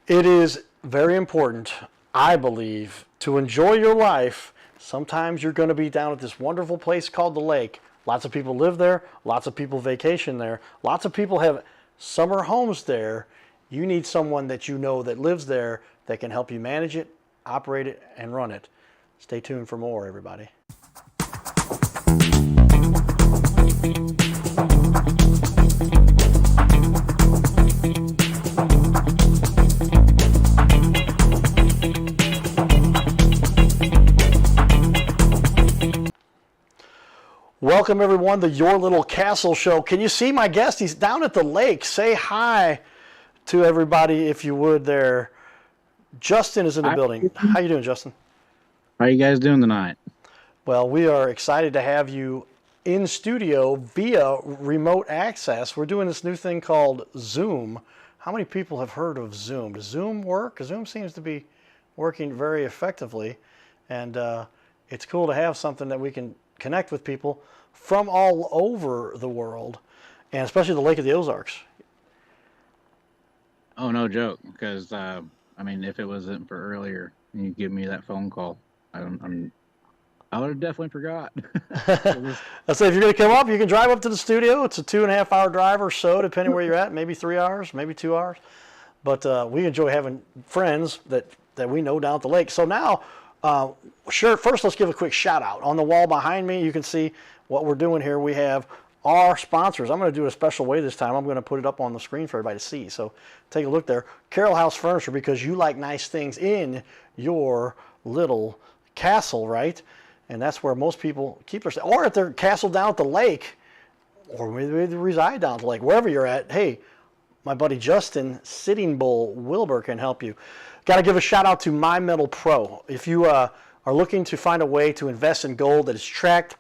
It is very important, I believe, to enjoy your life. Sometimes you're going to be down at this wonderful place called the lake. Lots of people live there. Lots of people vacation there. Lots of people have summer homes there. You need someone that you know that lives there that can help you manage it, operate it, and run it. Stay tuned for more, everybody. Welcome, everyone, to Your Little Castle Show. Can you see my guest? He's down at the lake. Say hi to everybody, if you would, there. Justin is in the building. How you doing, Justin? How you guys doing tonight? Well, we are excited to have you in studio via remote access. We're doing this new thing called Zoom. How many people have heard of Zoom? Does Zoom work? Zoom seems to be working very effectively, and it's cool to have something that we can connect with people from all over the world, and especially the Lake of the Ozarks. Oh, no joke. Because I mean, if it wasn't for earlier, and you give me that phone call, I would have definitely forgot. I say if you're going to come up, you can drive up to the studio. It's a 2.5 hour drive or so, depending where you're at. Maybe 3 hours, maybe 2 hours. But we enjoy having friends that we know down at the lake. So now, sure. First, let's give a quick shout out. On the wall behind me, you can see what we're doing here. We have our sponsors. I'm going to do it a special way this time. I'm going to put it up on the screen for everybody to see. So take a look there. Carroll House Furniture, because you like nice things in your little castle, right? And that's where most people keep their, or at their castle down at the lake, or maybe they reside down at the lake, wherever you're at. Hey, my buddy Justin, Sitting Bull Wilbur, can help you. Got to give a shout out to My Metal Pro. If you are looking to find a way to invest in gold that is tracked,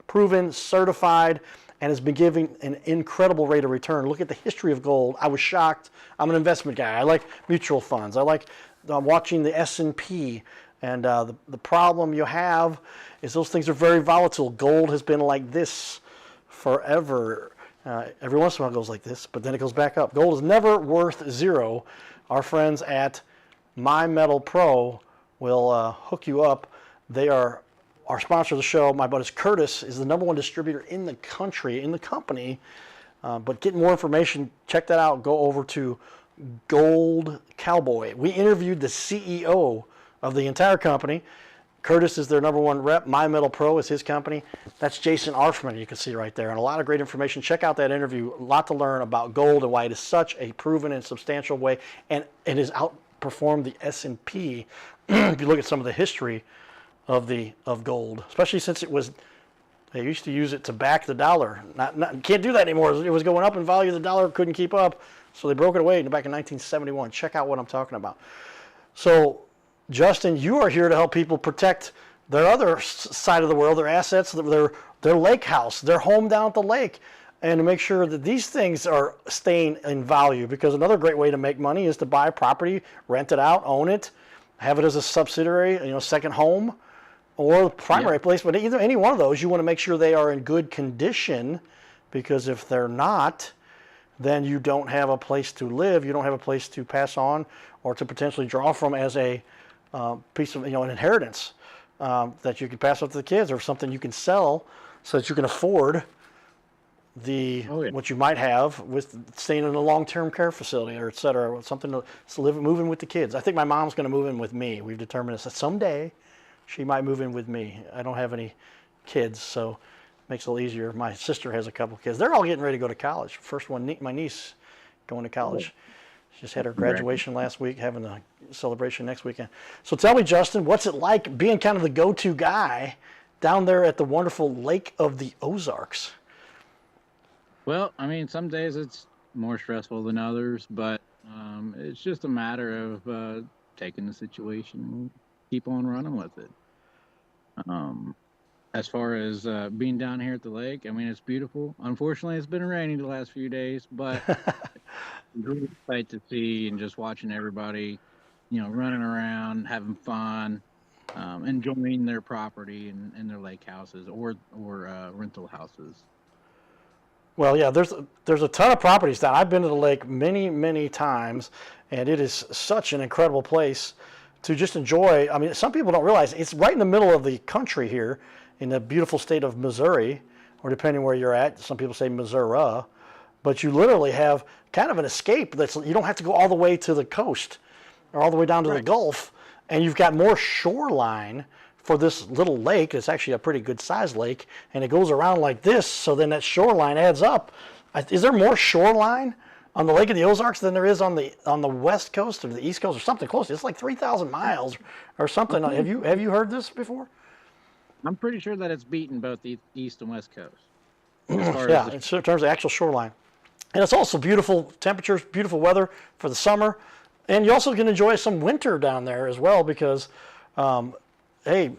proven, certified, and has been giving an incredible rate of return. Look at the history of gold. I was shocked. I'm an investment guy. I like mutual funds. I like watching the S&P. And the problem you have is those things are very volatile. Gold has been like this forever. Every once in a while it goes like this, but then it goes back up. Gold is never worth zero. Our friends at My Metal Pro will hook you up. They are our sponsor of the show. My buddy Curtis is the #1 distributor in the country, in the company. But get more information, check that out. Go over to Gold Cowboy. We interviewed the CEO of the entire company. Curtis is their #1 rep. My Metal Pro is his company. That's Jason Arfman, you can see right there. And a lot of great information. Check out that interview. A lot to learn about gold and why it is such a proven and substantial way. And it has outperformed the S&P. If you look at some of the history of gold, especially since they used to use it to back the dollar. Can't do that anymore. It was going up in value. The dollar couldn't keep up. So they broke it away back in 1971. Check out what I'm talking about. So, Justin, you are here to help people protect their other side of the world, their assets, their lake house, their home down at the lake, and to make sure that these things are staying in value. Because another great way to make money is to buy property, rent it out, own it, have it as a subsidiary, second home, or primary place. But either any one of those, you want to make sure they are in good condition, because if they're not, then you don't have a place to live. You don't have a place to pass on or to potentially draw from as a piece of, an inheritance that you can pass on to the kids, or something you can sell so that you can afford what you might have with staying in a long-term care facility, or et cetera, something to live, moving with the kids. I think my mom's going to move in with me. We've determined that someday she might move in with me. I don't have any kids, so it makes it a little easier. My sister has a couple kids. They're all getting ready to go to college. First one, my niece, going to college. She just had her graduation last week, having a celebration next weekend. So tell me, Justin, what's it like being kind of the go-to guy down there at the wonderful Lake of the Ozarks? Well, I mean, some days it's more stressful than others, but it's just a matter of taking the situation and keep on running with it. As far as being down here at the lake, I mean, it's beautiful. Unfortunately, it's been raining the last few days, but it's really exciting to see, and just watching everybody, running around, having fun, enjoying their property and their lake houses or rental houses. Well, yeah, there's a ton of properties down. I've been to the lake many times, and it is such an incredible place to just enjoy. I mean, some people don't realize it's right in the middle of the country here in the beautiful state of Missouri, or depending where you're at, some people say Missouri, but you literally have kind of an escape that's you don't have to go all the way to the coast or all the way down to the Gulf, and you've got more shoreline for this little lake. It's actually a pretty good sized lake, and it goes around like this, so then that shoreline adds up. Is there more shoreline on the Lake of the Ozarks than there is on the west coast or the east coast or something close? It's like 3,000 miles or something. Have you heard this before? I'm pretty sure that it's beaten both the east and west coast. As far Yeah, as in terms of actual shoreline. And it's also beautiful temperatures, beautiful weather for the summer. And you also can enjoy some winter down there as well because, hey,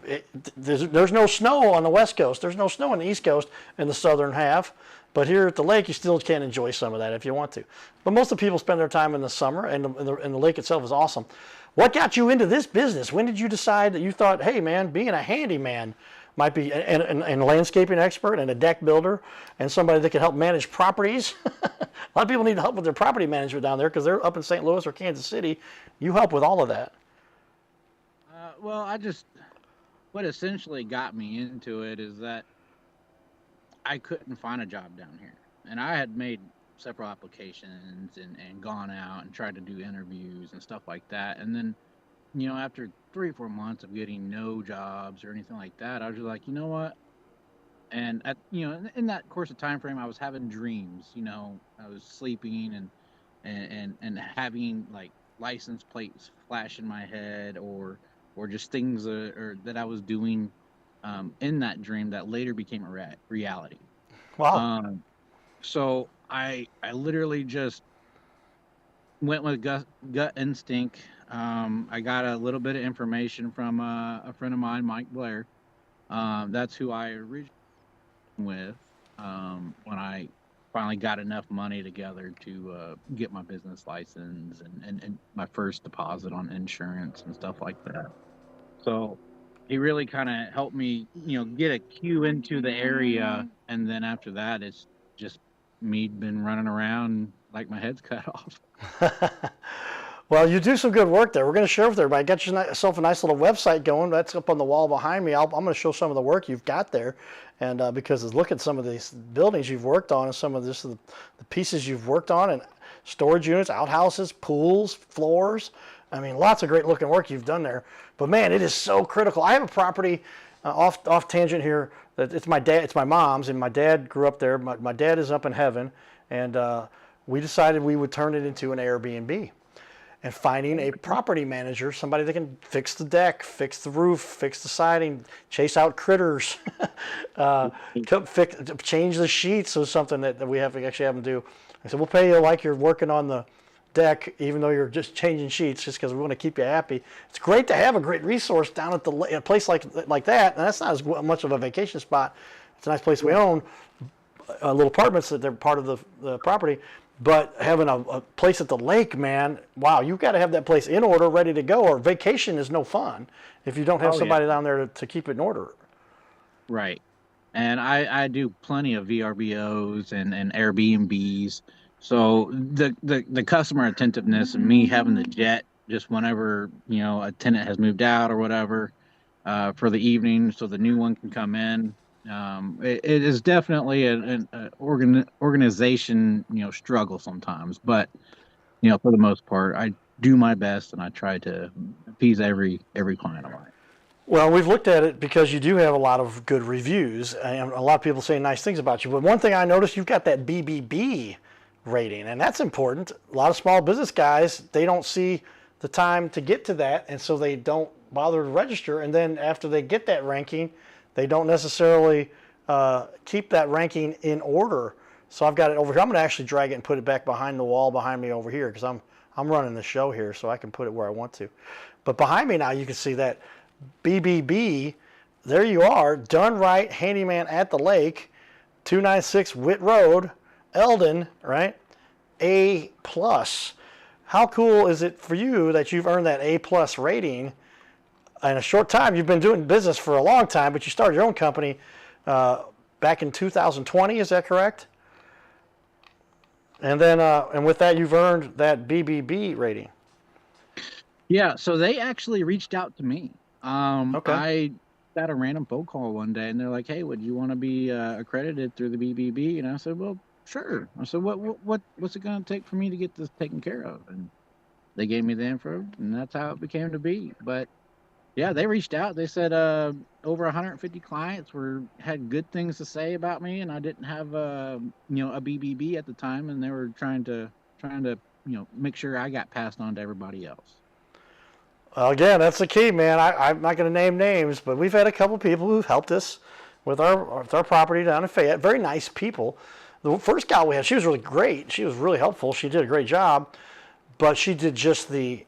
there's no snow on the west coast. There's no snow on the east coast in the southern half. But here at the lake, you still can enjoy some of that if you want to. But most of the people spend their time in the summer, and the lake itself is awesome. What got you into this business? When did you decide that you thought, hey, man, being a handyman might be, and a landscaping expert and a deck builder and somebody that can help manage properties? A lot of people need help with their property management down there because they're up in St. Louis or Kansas City. You help with all of that. well, what essentially got me into it is that I couldn't find a job down here. And I had made several applications and gone out and tried to do interviews and stuff like that. And then, after 3 or 4 months of getting no jobs or anything like that, I was just like, you know what? And in that course of time frame, I was having dreams. I was sleeping and having like license plates flash in my head, or just things that I was doing in that dream that later became a reality. Wow. So I literally just went with gut instinct. I got a little bit of information from a friend of mine, Mike Blair. That's who I originally with when I finally got enough money together to get my business license and my first deposit on insurance and stuff like that. So he really kind of helped me, get a cue into the area. And then after that, it's just me been running around like my head's cut off. Well, you do some good work there. We're going to share with everybody. Get yourself a nice little website going. That's up on the wall behind me. I'm going to show some of the work you've got there. And because look at some of these buildings you've worked on and some of the pieces you've worked on, and storage units, outhouses, pools, floors. I mean, lots of great looking work you've done there. But man, it is so critical. I have a property off tangent here. That it's my mom's, and my dad grew up there. My dad is up in heaven, and we decided we would turn it into an Airbnb. And finding a property manager, somebody that can fix the deck, fix the roof, fix the siding, chase out critters, change the sheets is something that we actually have them do. I said, we'll pay you like you're working on the deck, even though you're just changing sheets, just because we want to keep you happy. It's great to have a great resource down at a place like that. And that's not as much of a vacation spot. It's a nice place we own, little apartments that they're part of the property. But having a place at the lake, man, wow, you've got to have that place in order, ready to go, or vacation is no fun if you don't have somebody down there to keep it in order. Right. And I do plenty of VRBOs and Airbnbs. So the customer attentiveness and me having the jet just whenever, a tenant has moved out or whatever for the evening so the new one can come in. It is definitely an organization, struggle sometimes, but for the most part, I do my best and I try to appease every client of mine. Well, we've looked at it because you do have a lot of good reviews and a lot of people say nice things about you. But one thing I noticed, you've got that BBB rating, and that's important. A lot of small business guys, they don't see the time to get to that, and so they don't bother to register. And then after they get that ranking, they don't necessarily keep that ranking in order. So I've got it over here. I'm going to actually drag it and put it back behind the wall behind me over here because I'm running the show here, so I can put it where I want to. But behind me now, you can see that BBB. There you are, done right, handyman at the lake, 296 Witt Road, Eldon, right? A+. How cool is it for you that you've earned that A+ rating in a short time? You've been doing business for a long time, but you started your own company back in 2020, is that correct? And then, and with that, you've earned that BBB rating. Yeah, so they actually reached out to me. Okay. I got a random phone call one day, and they're like, "Hey, would you want to be accredited through the BBB?" And I said, "Well, sure." I said, "What's it going to take for me to get this taken care of?" And they gave me the info, and that's how it became to be. But yeah, they reached out. They said over 150 clients had good things to say about me, and I didn't have a BBB at the time, and they were trying to make sure I got passed on to everybody else. Well, again, that's the key, man. I'm not going to name names, but we've had a couple people who've helped us with our property down in Fayette. Very nice people. The first gal we had, she was really great. She was really helpful. She did a great job, but she did just the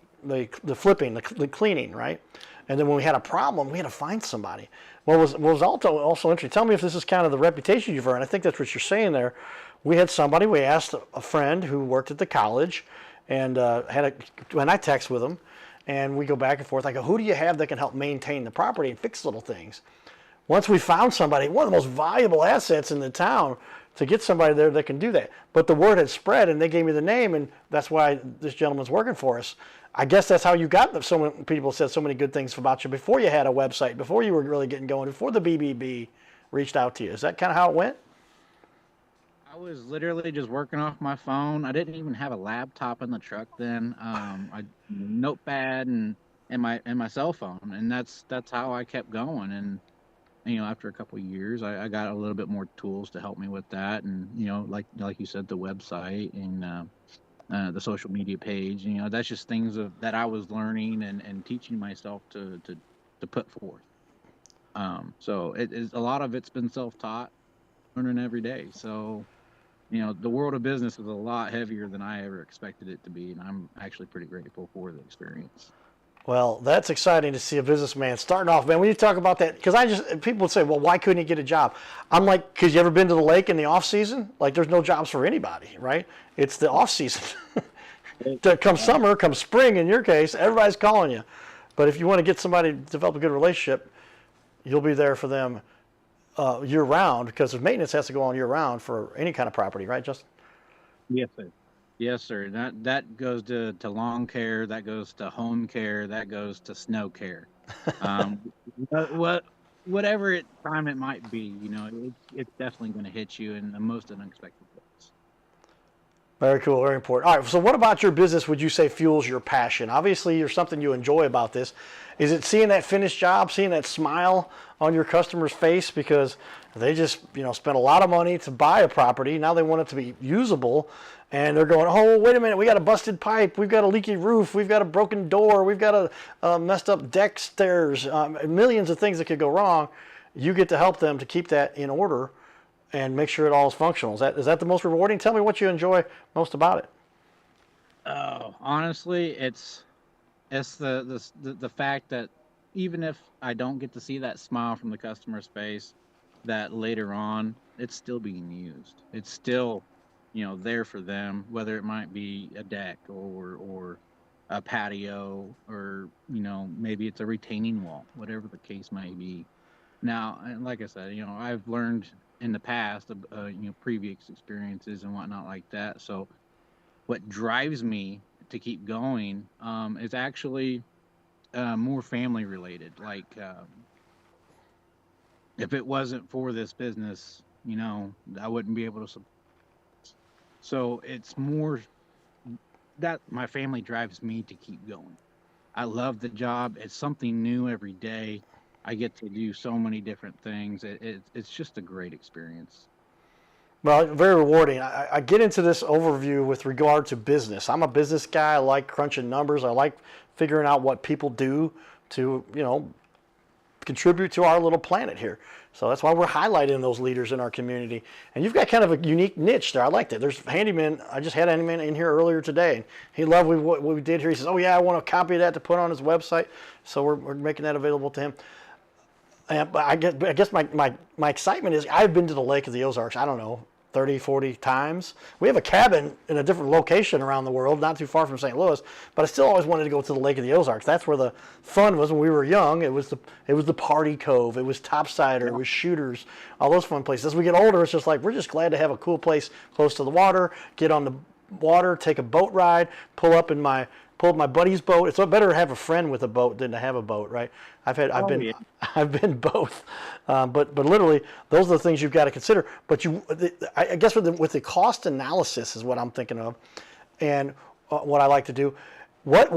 flipping, the cleaning, right? And then when we had a problem, we had to find somebody. What was also interesting, tell me if this is kind of the reputation you've earned. I think that's what you're saying there. We had somebody, we asked a friend who worked at the college, and when I text with him, and we go back and forth, I go, who do you have that can help maintain the property and fix little things? Once we found somebody, one of the most valuable assets in the town, to get somebody there that can do that. But the word had spread, and they gave me the name, and that's why this gentleman's working for us. I guess that's how you got so many people said so many good things about you before you had a website, before you were really getting going, before the BBB reached out to you. Is that kind of how it went? I was literally just working off my phone. I didn't even have a laptop in the truck then. I notepad and my cell phone, and that's how I kept going. And after a couple of years, I got a little bit more tools to help me with that. And like you said, the website and the social media page. That's just things that I was learning and teaching myself to put forth. So it is a lot of it's been self-taught, learning every day. So the world of business is a lot heavier than I ever expected it to be, and I'm actually pretty grateful for the experience. Well, that's exciting to see a businessman starting off, man. When you talk about that, because people would say, well, why couldn't he get a job? I'm like, because you ever been to the lake in the off season? Like, there's no jobs for anybody, right? It's the off season. Come summer, come spring, in your case, everybody's calling you. But if you want to get somebody to develop a good relationship, you'll be there for them year round, because the maintenance has to go on year round for any kind of property, right, Justin? Yes, sir. Yes, sir. That goes to lawn care, that goes to home care, that goes to snow care. Um, whatever time it might be, it's definitely going to hit you in the most unexpected place. Very cool, very important. All right, so what about your business would you say fuels your passion? Obviously, there's something you enjoy about this. Is it seeing that finished job, seeing that smile on your customer's face because they just, spent a lot of money to buy a property. Now they want it to be usable, and they're going, oh, wait a minute, we got a busted pipe, we've got a leaky roof, we've got a broken door, we've got a messed up deck stairs, millions of things that could go wrong. You get to help them to keep that in order and make sure it all is functional. Is that the most rewarding? Tell me what you enjoy most about it. Oh, honestly, it's the fact that even if I don't get to see that smile from the customer's face, that later on it's still being used. It's still, there for them, whether it might be a deck or a patio or maybe it's a retaining wall, whatever the case may be. Now, and like I said, I've learned in the past, previous experiences and whatnot like that. So what drives me to keep going is actually more family related. Like if it wasn't for this business, I wouldn't be able to support. So it's more that my family drives me to keep going. I love the job. It's something new every day. I get to do so many different things. It's just a great experience. Well, very rewarding. I get into this overview with regard to business. I'm a business guy. I like crunching numbers. I like figuring out what people do to, contribute to our little planet here. So that's why we're highlighting those leaders in our community. And you've got kind of a unique niche there. I like that. There's Handyman. I just had Handyman in here earlier today. And he loved what we did here. He says, oh, yeah, I want a copy of that to put on his website. So we're making that available to him. But I guess my excitement is I've been to the Lake of the Ozarks, I don't know, 30, 40 times. We have a cabin in a different location around the world, not too far from St. Louis, but I still always wanted to go to the Lake of the Ozarks. That's where the fun was when we were young. It was the Party Cove, it was Topsider, it was Shooters, all those fun places. As we get older, it's just like we're just glad to have a cool place close to the water, get on the water, take a boat ride, pull up my buddy's boat. It's better to have a friend with a boat than to have a boat, right? I've been both, but literally those are the things you've got to consider. But I guess with the cost analysis is what I'm thinking of, and what I like to do. What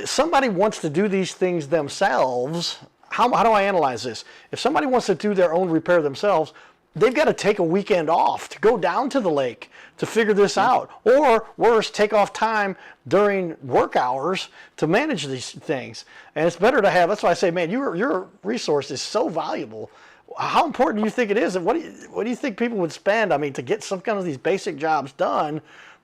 somebody wants to do these things themselves. How do I analyze this? If somebody wants to do their own repair themselves, they've got to take a weekend off to go down to the lake to figure this out. Or worse, take off time during work hours to manage these things. And it's better to have, that's why I say, man, your resource is so valuable. How important do you think it is? And what do you think people would spend, to get some kind of these basic jobs done?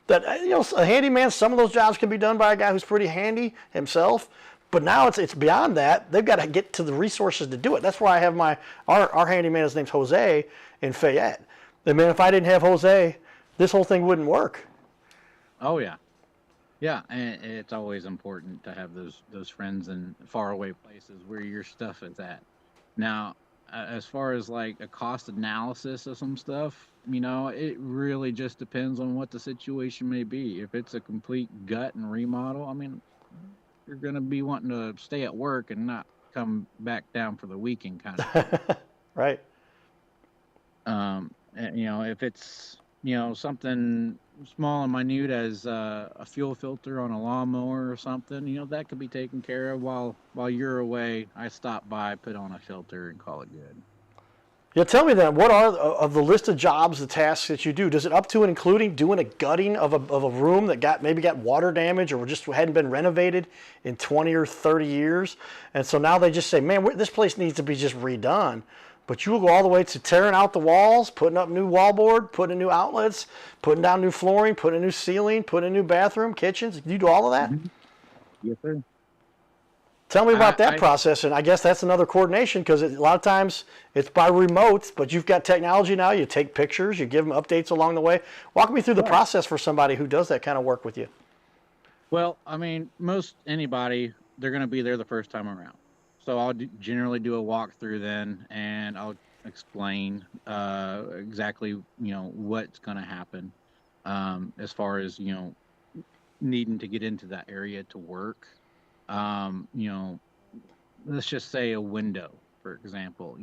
That, a handyman, some of those jobs can be done by a guy who's pretty handy himself. But now it's beyond that. They've got to get to the resources to do it. That's why I have our handyman, his name's Jose in Fayette. And man, if I didn't have Jose, this whole thing wouldn't work. Oh yeah. Yeah, and it's always important to have those friends in faraway places where your stuff is at. Now, as far as like a cost analysis of some stuff, it really just depends on what the situation may be. If it's a complete gut and remodel, you're going to be wanting to stay at work and not come back down for the weekend kind of thing. Right. And, if it's, something small and minute as a fuel filter on a lawnmower or something, that could be taken care of while you're away. I stop by, put on a filter, and call it good. Yeah, tell me then, what are of the list of jobs, the tasks that you do? Does it up to and including doing a gutting of a room that maybe got water damage or just hadn't been renovated in 20 or 30 years? And so now they just say, man, this place needs to be just redone. But you will go all the way to tearing out the walls, putting up new wallboard, putting in new outlets, putting down new flooring, putting in new ceiling, putting in new bathroom, kitchens. You do all of that? Mm-hmm. Yes, sir. Tell me about that process, and I guess that's another coordination because a lot of times it's by remote, but you've got technology now. You take pictures, you give them updates along the way. Walk me through the process for somebody who does that kind of work with you. Well, most anybody, they're going to be there the first time around. So I'll generally do a walkthrough then, and I'll explain exactly, what's going to happen as far as, needing to get into that area to work. Let's just say a window, for example,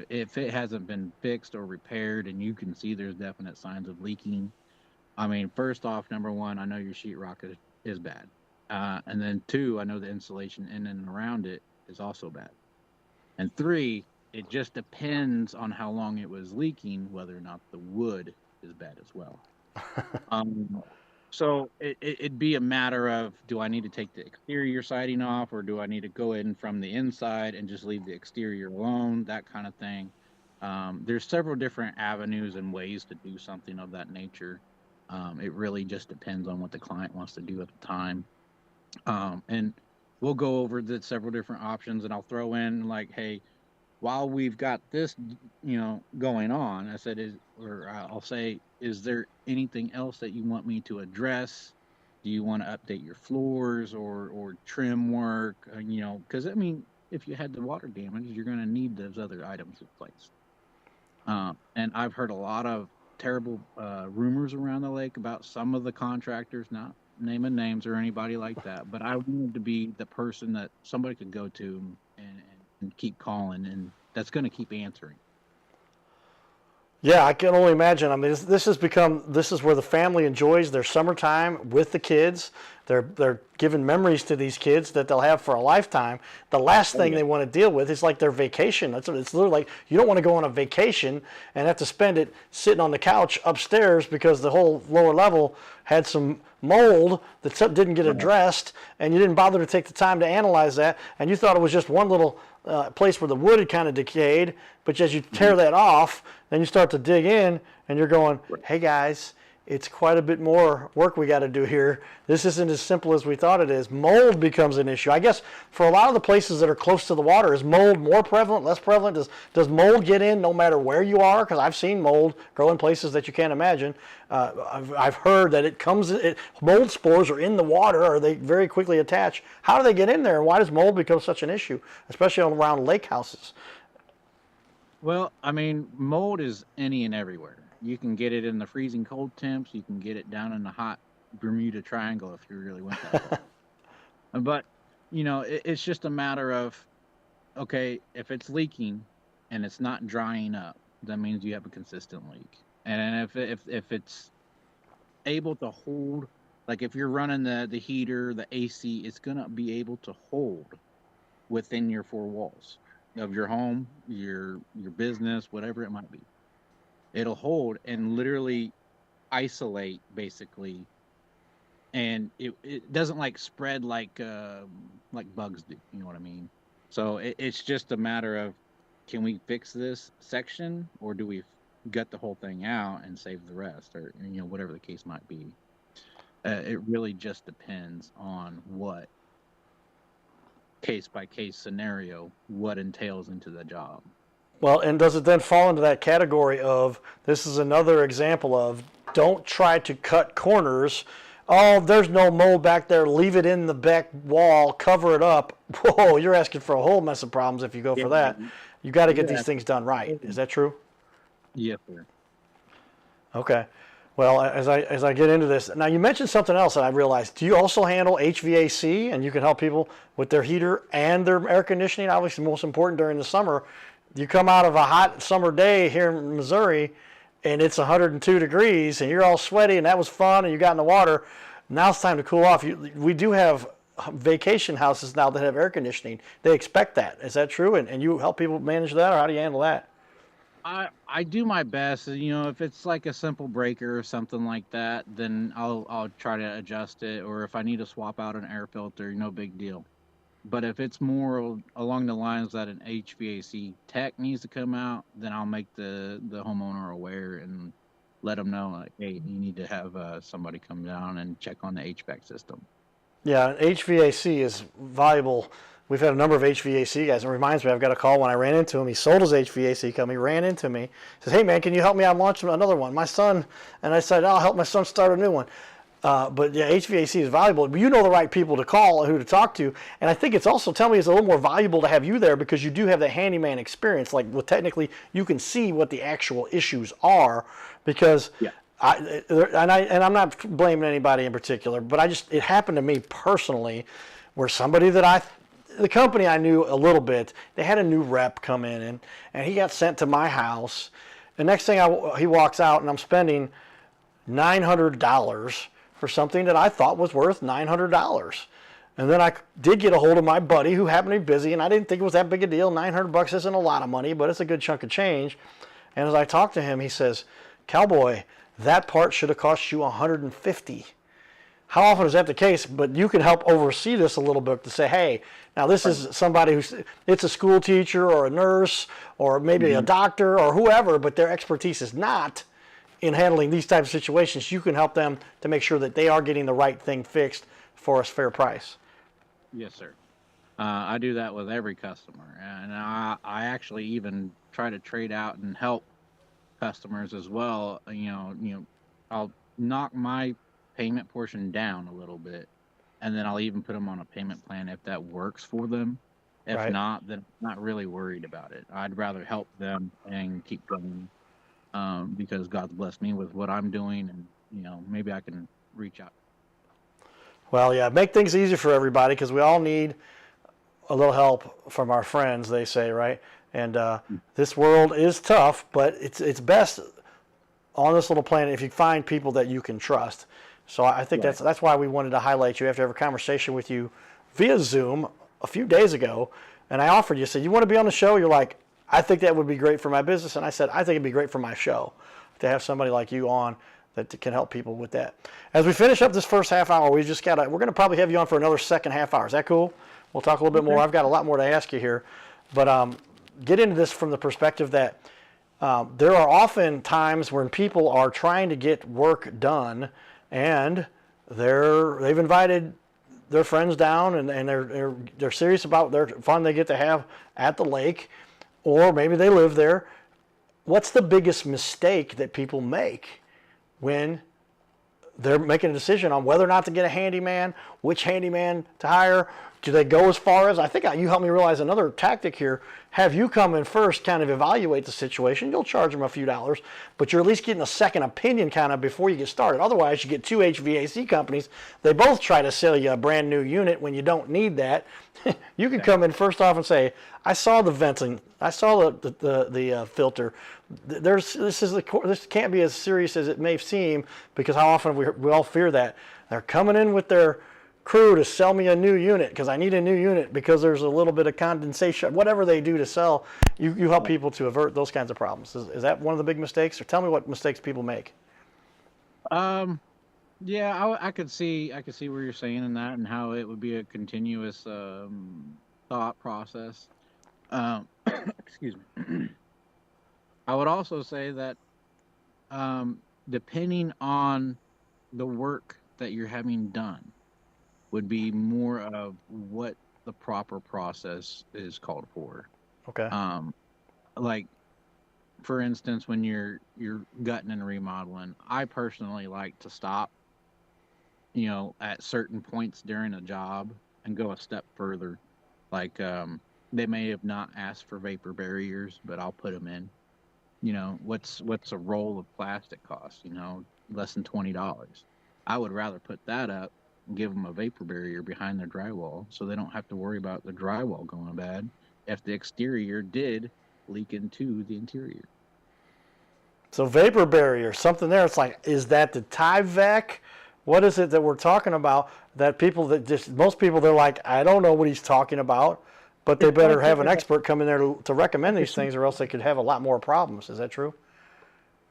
if it hasn't been fixed or repaired and you can see there's definite signs of leaking. First off, number one, I know your sheetrock is bad. And then two, I know the insulation in and around it is also bad. And three, it just depends on how long it was leaking, whether or not the wood is bad as well. So it'd be a matter of, do I need to take the exterior siding off, or do I need to go in from the inside and just leave the exterior alone, that kind of thing. There's several different avenues and ways to do something of that nature. It really just depends on what the client wants to do at the time. And we'll go over the several different options, and I'll throw in like, hey, while we've got this, going on, I'll say, is there anything else that you want me to address? Do you want to update your floors or trim work? Because if you had the water damage, you're going to need those other items replaced. And I've heard a lot of terrible rumors around the lake about some of the contractors, not naming names or anybody like that, but I wanted to be the person that somebody could go to and keep calling, and that's going to keep answering. Yeah, I can only imagine. This is where the family enjoys their summertime with the kids. They're giving memories to these kids that they'll have for a lifetime. The last thing they want to deal with is like their vacation. It's literally like you don't want to go on a vacation and have to spend it sitting on the couch upstairs because the whole lower level had some mold that didn't get addressed, and you didn't bother to take the time to analyze that, and you thought it was just one little place where the wood had kind of decayed. But as you tear that off, then you start to dig in, and you're going, hey guys, it's quite a bit more work we got to do here. This isn't as simple as we thought it is. Mold becomes an issue. I guess for a lot of the places that are close to the water, is mold more prevalent, less prevalent? Does mold get in no matter where you are? Because I've seen mold grow in places that you can't imagine. I've heard that mold spores are in the water, or they very quickly attach. How do they get in there, and why does mold become such an issue, especially around lake houses? Well, I mean, mold is any and everywhere. You can get it in the freezing cold temps. You can get it down in the hot Bermuda Triangle if you really went that far. But, it's just a matter of, okay, if it's leaking and it's not drying up, that means you have a consistent leak. And if it's able to hold, like if you're running the heater, the AC, it's going to be able to hold within your four walls of your home, your business, whatever it might be. It'll hold and literally isolate, basically, and it doesn't like spread like bugs do. You know what I mean? So it's just a matter of, can we fix this section, or do we gut the whole thing out and save the rest, or whatever the case might be. It really just depends on what case by case scenario, what entails into the job. Well, and does it then fall into that category of, this is another example of, don't try to cut corners. Oh, there's no mold back there. Leave it in the back wall. Cover it up. Whoa, you're asking for a whole mess of problems if you go for that. You got to get these things done right. Is that true? Yes, sir. Okay. Well, as I get into this, now you mentioned something else that I realized. Do you also handle HVAC, and you can help people with their heater and their air conditioning? Obviously, most important during the summer. You come out of a hot summer day here in Missouri, and it's 102 degrees, and you're all sweaty, and that was fun, and you got in the water. Now it's time to cool off. We do have vacation houses now that have air conditioning. They expect that. Is that true? And you help people manage that, or how do you handle that? I do my best. If it's like a simple breaker or something like that, then I'll try to adjust it. Or if I need to swap out an air filter, no big deal. But if it's more along the lines that an HVAC tech needs to come out, then I'll make the homeowner aware and let them know, like, hey, you need to have somebody come down and check on the HVAC system. Yeah, HVAC is valuable. We've had a number of HVAC guys. It reminds me, I've got a call when I ran into him. He sold his HVAC company, ran into me. He says, hey, man, can you help me? I'm launching another one. My son, and I said, I'll help my son start a new one. But yeah, HVAC is valuable. But you know the right people to call and who to talk to. And I think it's also, tell me, it's a little more valuable to have you there because you do have the handyman experience. Like, well, technically, you can see what the actual issues are because, yeah. I'm not blaming anybody in particular, but it happened to me personally where somebody the company I knew a little bit, they had a new rep come in and he got sent to my house. The next thing he walks out and I'm spending $900 for something that I thought was worth $900. And then I did get a hold of my buddy who happened to be busy, and I didn't think it was that big a deal. $900 isn't a lot of money, but it's a good chunk of change. And as I talked to him, he says, Cowboy, that part should have cost you $150. How often is that the case? But you can help oversee this a little bit to say, hey, now this is somebody it's a school teacher or a nurse or maybe a doctor or whoever, but their expertise is not in handling these types of situations. You can help them to make sure that they are getting the right thing fixed for a fair price. Yes, sir. I do that with every customer, and I actually even try to trade out and help customers as well. I'll knock my payment portion down a little bit, and then I'll even put them on a payment plan if that works for them. If Right. not, then I'm not really worried about it. I'd rather help them and keep going because God's blessed me with what I'm doing, and maybe I can reach out. Well, yeah, make things easy for everybody because we all need a little help from our friends, they say, right? And this world is tough, but it's best on this little planet if you find people that you can trust. So I think Right. that's why we wanted to highlight you after have a conversation with you via Zoom a few days ago. And I offered you, said, you want to be on the show? You're like, I think that would be great for my business. And I said, I think it'd be great for my show to have somebody like you on that can help people with that. As we finish up this first half hour, we're going to probably have you on for another second half hour. Is that cool? We'll talk a little bit more. I've got a lot more to ask you here. But get into this from the perspective that There are often times when people are trying to get work done, and they've invited their friends down, and they're serious about their fun they get to have at the lake, or maybe they live there. What's the biggest mistake that people make when they're making a decision on whether or not to get a handyman, which handyman to hire? Do they go as far as, I think you helped me realize another tactic here, have you come in first, kind of evaluate the situation. You'll charge them a few dollars, but you're at least getting a second opinion kind of before you get started. Otherwise, you get two HVAC companies. They both try to sell you a brand new unit when you don't need that. You can come in first off and say, I saw the venting, I saw the filter. This can't be as serious as it may seem, because how often we all fear that. They're coming in with their crew to sell me a new unit because I need a new unit because there's a little bit of condensation, whatever they do to sell. You help people to avert those kinds of problems. Is that one of the big mistakes? Or tell me what mistakes people make. Yeah, I could see where you're saying in that, and how it would be a continuous thought process. Excuse me. I would also say that depending on the work that you're having done would be more of what the proper process is called for. Okay. Like, for instance, when you're gutting and remodeling, I personally like to stop, at certain points during a job and go a step further. Like, they may have not asked for vapor barriers, but I'll put them in. What's a roll of plastic cost? Less than $20. I would rather put that up and give them a vapor barrier behind their drywall, so they don't have to worry about the drywall going bad if the exterior did leak into the interior. So vapor barrier, something there. It's like, is that the Tyvek? What is it that we're talking about? That most people, they're like, I don't know what he's talking about, but they better have an expert come in there to recommend these things, or else they could have a lot more problems. Is that true?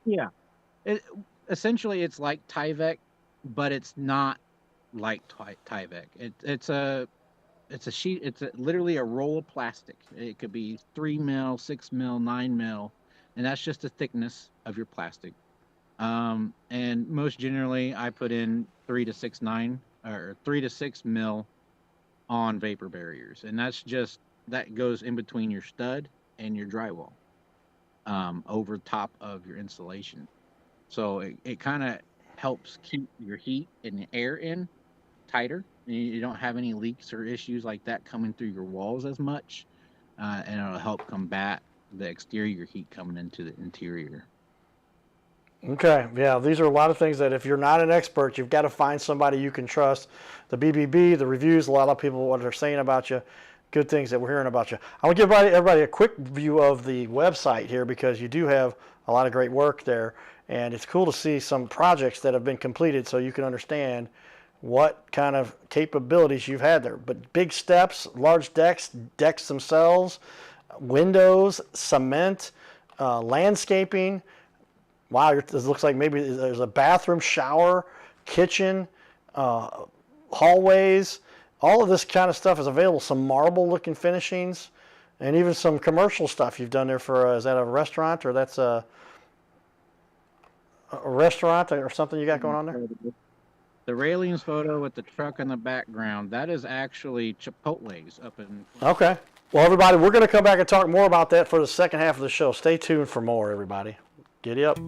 Yeah. Essentially, it's like Tyvek, but it's not like Tyvek. It's a sheet. It's literally a roll of plastic. It could be 3 mil, 6 mil, 9 mil, and that's just the thickness of your plastic. And most generally, I put in 3 to 6 mil on vapor barriers, and that goes in between your stud and your drywall, over top of your insulation. So it kind of helps keep your heat and the air in tighter. You don't have any leaks or issues like that coming through your walls as much, and it'll help combat the exterior heat coming into the interior. Okay, yeah, these are a lot of things that if you're not an expert, you've got to find somebody you can trust. The BBB, the reviews, a lot of people, what they're saying about you, good things that we're hearing about you. I want to give everybody a quick view of the website here, because you do have a lot of great work there, and it's cool to see some projects that have been completed so you can understand what kind of capabilities you've had there. But big steps, large decks themselves, windows, cement, landscaping. Wow, this looks like maybe there's a bathroom, shower, kitchen, hallways. All of this kind of stuff is available. Some marble-looking finishings, and even some commercial stuff you've done there for, is that a restaurant, or that's a restaurant or something you got going on there? The railings photo with the truck in the background, that is actually Chipotle's up in... Okay. Well, everybody, we're going to come back and talk more about that for the second half of the show. Stay tuned for more, everybody. Giddy up.